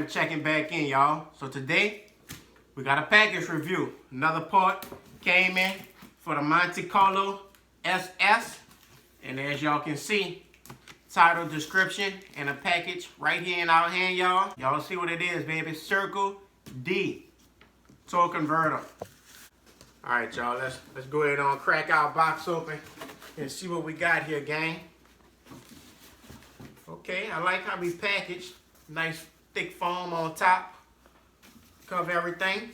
Kevin checking back in, y'all. So today, we got a package review. Another part came in for the Monte Carlo SS. And as y'all can see, title, description, and a package right here in our hand, y'all. Y'all see what it is, baby. Circle D torque converter. All right, y'all. Let's go ahead and crack our box open and see what we got here, gang. Okay, I like how we packaged. Nice thick foam on top. Cover everything.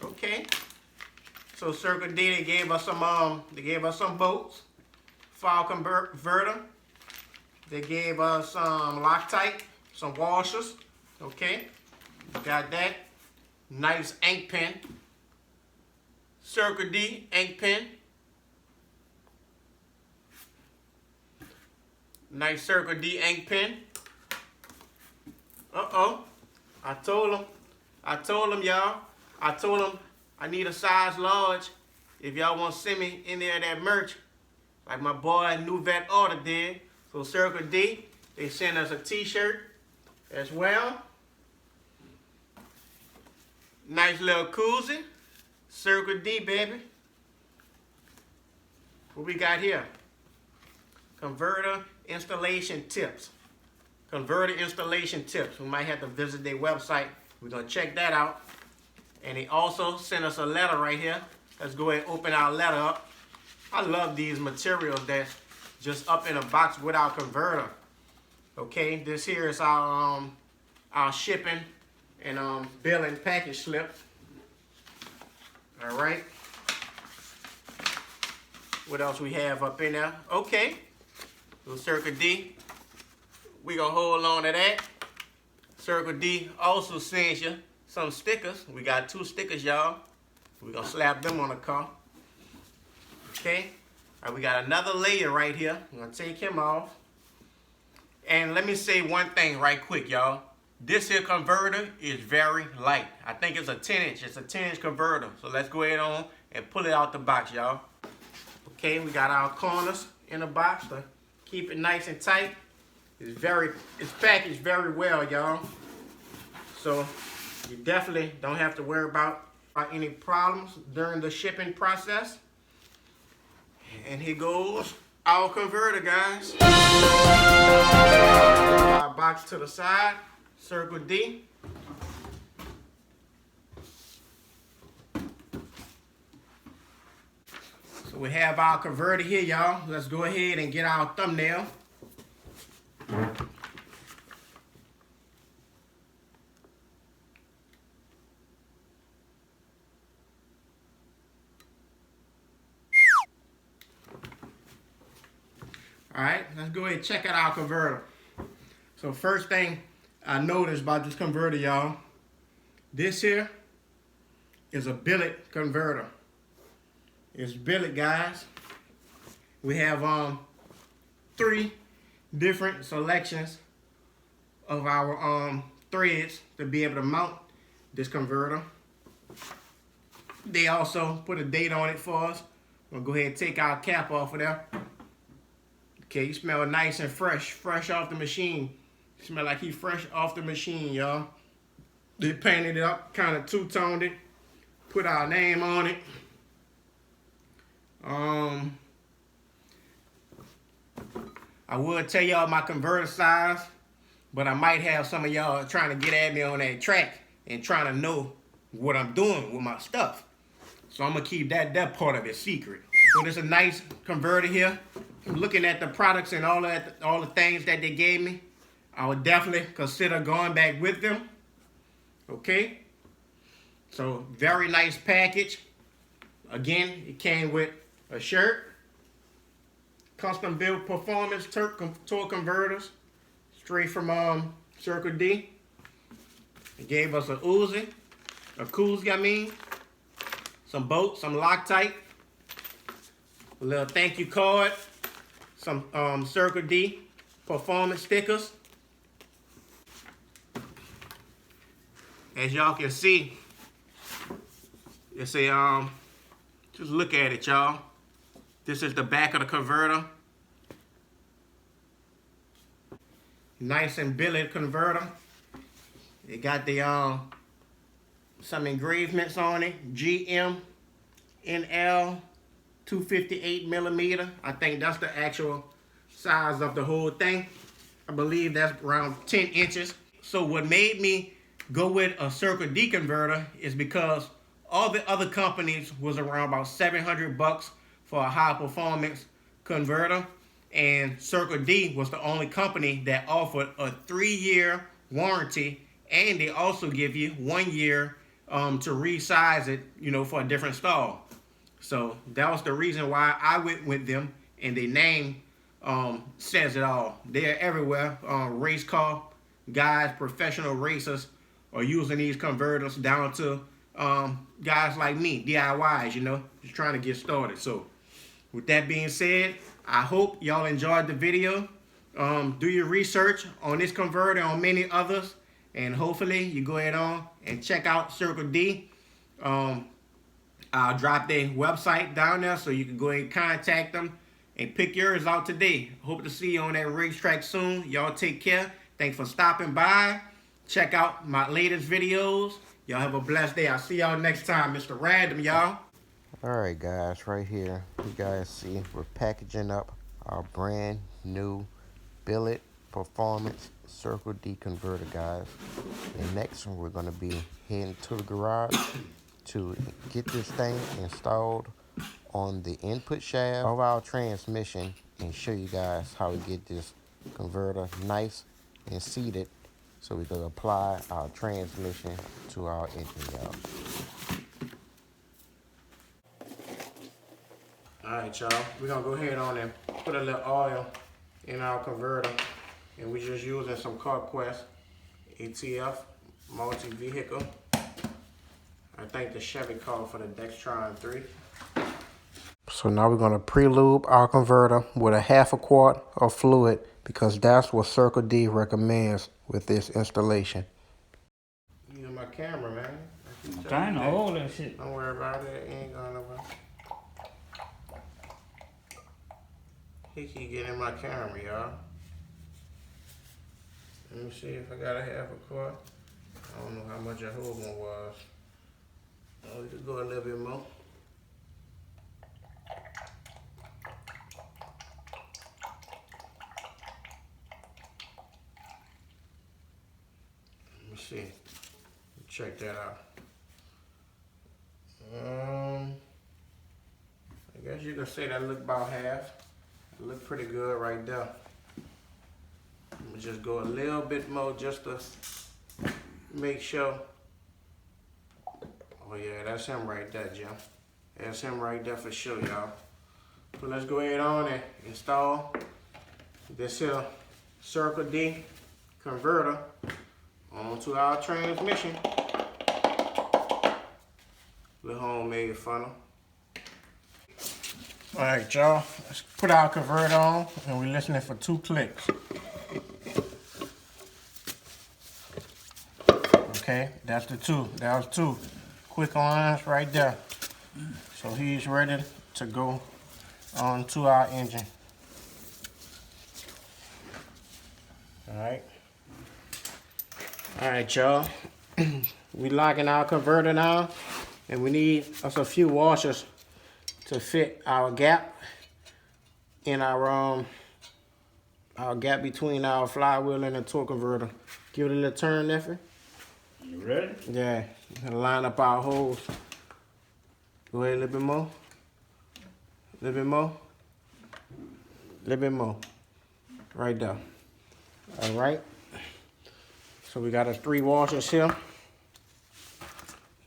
Okay. So Circle D, they gave us some bolts. File converter. They gave us some Loctite, some washers. Okay. Got that. Nice ink pen. Circle D ink pen. Nice Circle D ink pen. I told them, y'all. I told them I need a size large if y'all want to send me any of that merch, like my boy New Vet Order did. So Circle D, they sent us a t-shirt as well. Nice little koozie. Circle D, baby. What we got here? Converter installation tips. Converter installation tips. We might have to visit their website. We're going to check that out. And they also sent us a letter right here. Let's go ahead and open our letter up. I love these materials that's just up in a box with our converter. Okay, this here is our shipping and billing package slip. All right. What else we have up in there? Okay. Little Circle D. We gonna hold on to that. Circle D also sends you some stickers. We got 2 stickers, y'all. We gonna slap them on the car. Okay. All right, we got another layer right here. I'm gonna take him off. And let me say one thing right quick, y'all. This here converter is very light. I think it's a 10-inch. It's a 10-inch converter. So let's go ahead on and pull it out the box, y'all. Okay, we got our corners in the box to keep it nice and tight. It's packaged very well, y'all. So you definitely don't have to worry about any problems during the shipping process. And here goes our converter, guys. Our box to the side. Circle D. So we have our converter here, y'all. Let's go ahead and get our thumbnail. All right, let's go ahead and check out our converter. So first thing I noticed about this converter, y'all, this here is a billet converter. It's billet, guys. We have 3 different selections of our threads to be able to mount this converter. They also put a date on it for us. We'll go ahead and take our cap off of there. Okay, you smell nice and fresh off the machine. Smell like he fresh off the machine, y'all. They painted it up, kind of two-toned it, put our name on it. I would tell y'all my converter size, but I might have some of y'all trying to get at me on that track and trying to know what I'm doing with my stuff. So I'm gonna keep that part of it secret. So there's a nice converter here. Looking at the products and all the things that they gave me, I would definitely consider going back with them. Okay. So very nice package. Again, it came with a shirt, custom built performance torque converters, straight from Circle D. It gave us a koozie, some bolts, some Loctite, a little thank you card, some Circle D performance stickers. As y'all can see, it's a just look at it, y'all. This is the back of the converter. Nice and billet converter. It got the some engravements on it. GM NL 258 millimeter. I think that's the actual size of the whole thing. I believe that's around 10 inches. So what made me go with a Circle D converter is because all the other companies was around about $700 for a high performance converter, and Circle D was the only company that offered a 3-year warranty, and they also give you 1 year to resize it, you know, for a different stall. So that was the reason why I went with them, and their name says it all. They're everywhere. Race car guys, professional racers are using these converters, down to guys like me, DIYs, you know, just trying to get started. So with that being said, I hope y'all enjoyed the video. Do your research on this converter, on many others, and hopefully you go ahead on and check out Circle D. I'll drop their website down there so you can go ahead and contact them and pick yours out today. Hope to see you on that racetrack soon. Y'all take care. Thanks for stopping by. Check out my latest videos. Y'all have a blessed day. I'll see y'all next time. Mr. Random, y'all. Alright guys, right here, you guys see we're packaging up our brand new billet performance Circle D converter, guys. And next we're going to be heading to the garage to get this thing installed on the input shaft of our transmission and show you guys how we get this converter nice and seated so we can apply our transmission to our engine, y'all. Alright, y'all. We're going to go ahead on and put a little oil in our converter. And we're just using some CarQuest ATF multi-vehicle. I think the Chevy called for the Dextron 3. So now we're going to pre-lube our converter with a 1/2 quart of fluid, because that's what Circle D recommends with this installation. You my camera, man. I'm trying to hold that shit. Don't worry about it. It ain't going nowhere. He keep getting in my camera, y'all. Let me see if I got a 1/2 quart. I don't know how much that whole one was. Oh, we could go a little bit more. Let me see. Check that out. I guess you could say that look about half. It look pretty good right there. I'm gonna just go a little bit more just to make sure. Oh yeah, that's him right there, Jim. That's him right there for sure, y'all. So let's go ahead on and install this here Circle D converter onto our transmission. Little homemade funnel. Alright, y'all. Let's put our converter on, and we're listening for 2 clicks. Okay, that's the 2. That was 2. Quick lines right there. So he's ready to go on to our engine. Alright. Alright, y'all. We locking our converter now, and we need us a few washers to fit our gap in our gap between our flywheel and the torque converter. Give it a little turn, Neffy. You ready? Yeah, line up our holes. Go ahead, a little bit more. A little bit more. A little bit more. Right there. All right. So we got our 3 washers here.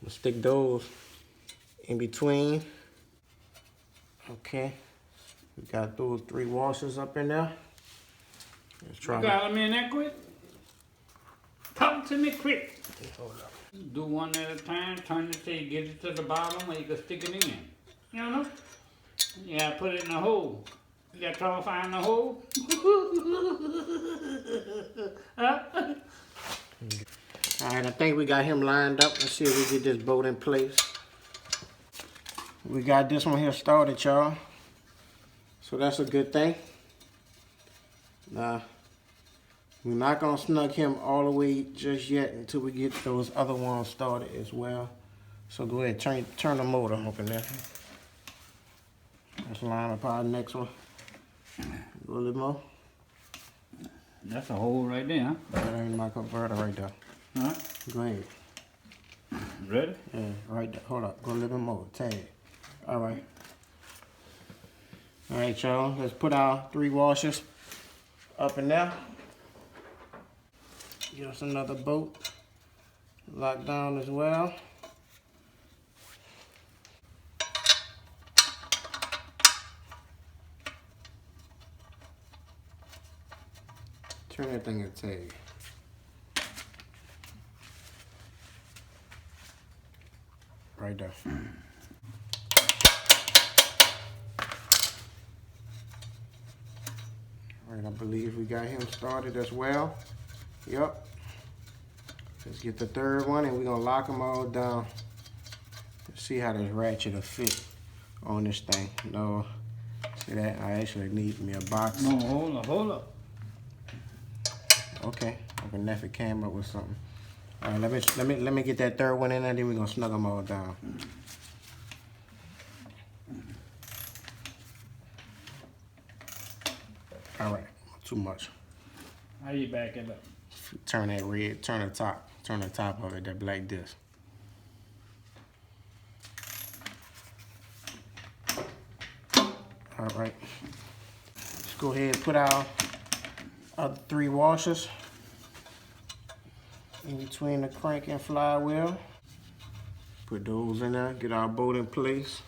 We'll stick those in between. Okay. We got those 3 washers up in there. Let's try. You got them in there quick? Talk to me quick. Hold up. Do one at a time, turn it till you get it to the bottom where you can stick it in. You know? You gotta put it in the hole. You gotta try to find the hole. Alright, I think we got him lined up. Let's see if we get this bolt in place. We got this one here started, y'all. So that's a good thing. Now, We're not gonna snug him all the way just yet until we get those other ones started as well. So go ahead, turn the motor open there. Let's line up our next one. Go a little more. That's a hole right there, huh? That ain't my converter right there. Huh? Go ahead. Ready? Yeah, right there. Hold up. Go a little bit more. Tag. All right. All right, y'all. Let's put our 3 washers up in there. Get us another bolt. Lock down as well. Turn that thing and tag. Right there. Alright, I believe we got him started as well. Yup. Let's get the 3rd one and we're gonna lock them all down. Let's see how this ratchet will fit on this thing. No, see that? I actually need me a box. No, hold up. Okay, I can never came up with something. All right, let me get that 3rd one in there, then we're gonna snug them all down. All right, too much. How you back it up? Turn that red, turn the top of it, that black disc. All right, let's go ahead and put our other 3 washers in between the crank and flywheel. Put those in there, get our bolt in place.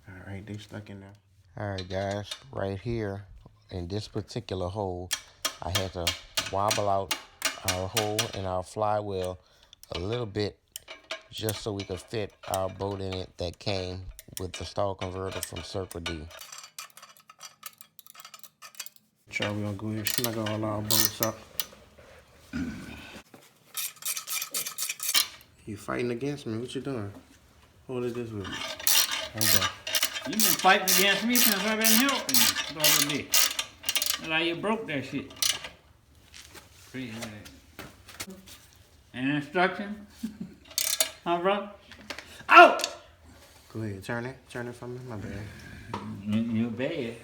All right, they stuck in there. Alright guys, right here in this particular hole, I had to wobble out our hole in our flywheel a little bit just so we could fit our bolt in it that came with the stall converter from Circle D. Sure, we're gonna go ahead and snug all our bolts up. You fighting against me? What you doing? Hold it this way. Hold on. You been fighting against me since I've been helping you the other day. That's how you broke that shit. Crazy. An instruction? Huh, bro? Out! Go ahead, turn it for me. My bad. You bad.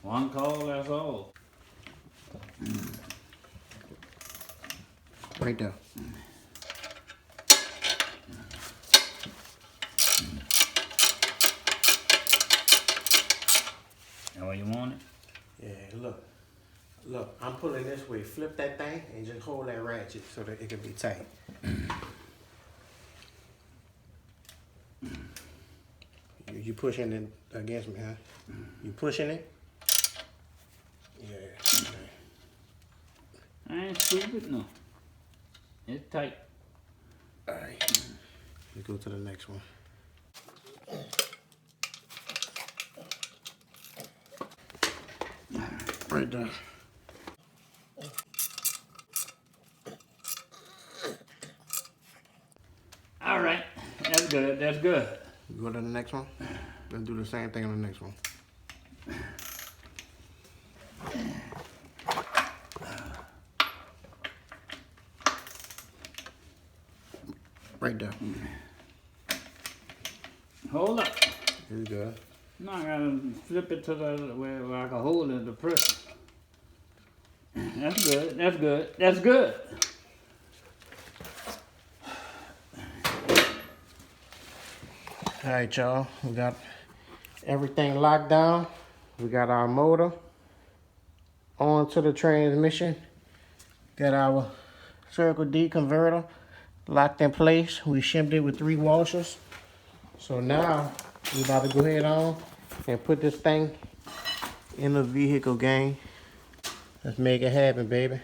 One call, that's all. Right there. That what you want it? Yeah, look. I'm pulling this way. Flip that thing and just hold that ratchet so that it can be tight. You pushing it against me, huh? You pushing it? Yeah. Okay. I ain't stupid, no. It's tight. All right. Let's go to the next one. Right there. All right. That's good. That's good. Go to the next one. Let's do the same thing on the next one. Right there. Hold up. Here we go. No, I gotta flip it to the where I can hold it, the pressure. That's good. That's good. That's good. All right, y'all. We got everything locked down. We got our motor onto the transmission. Got our Circle D converter locked in place. We shimmed it with 3 washers. So now we about to go ahead on and put this thing in the vehicle, gang. Let's make it happen, baby.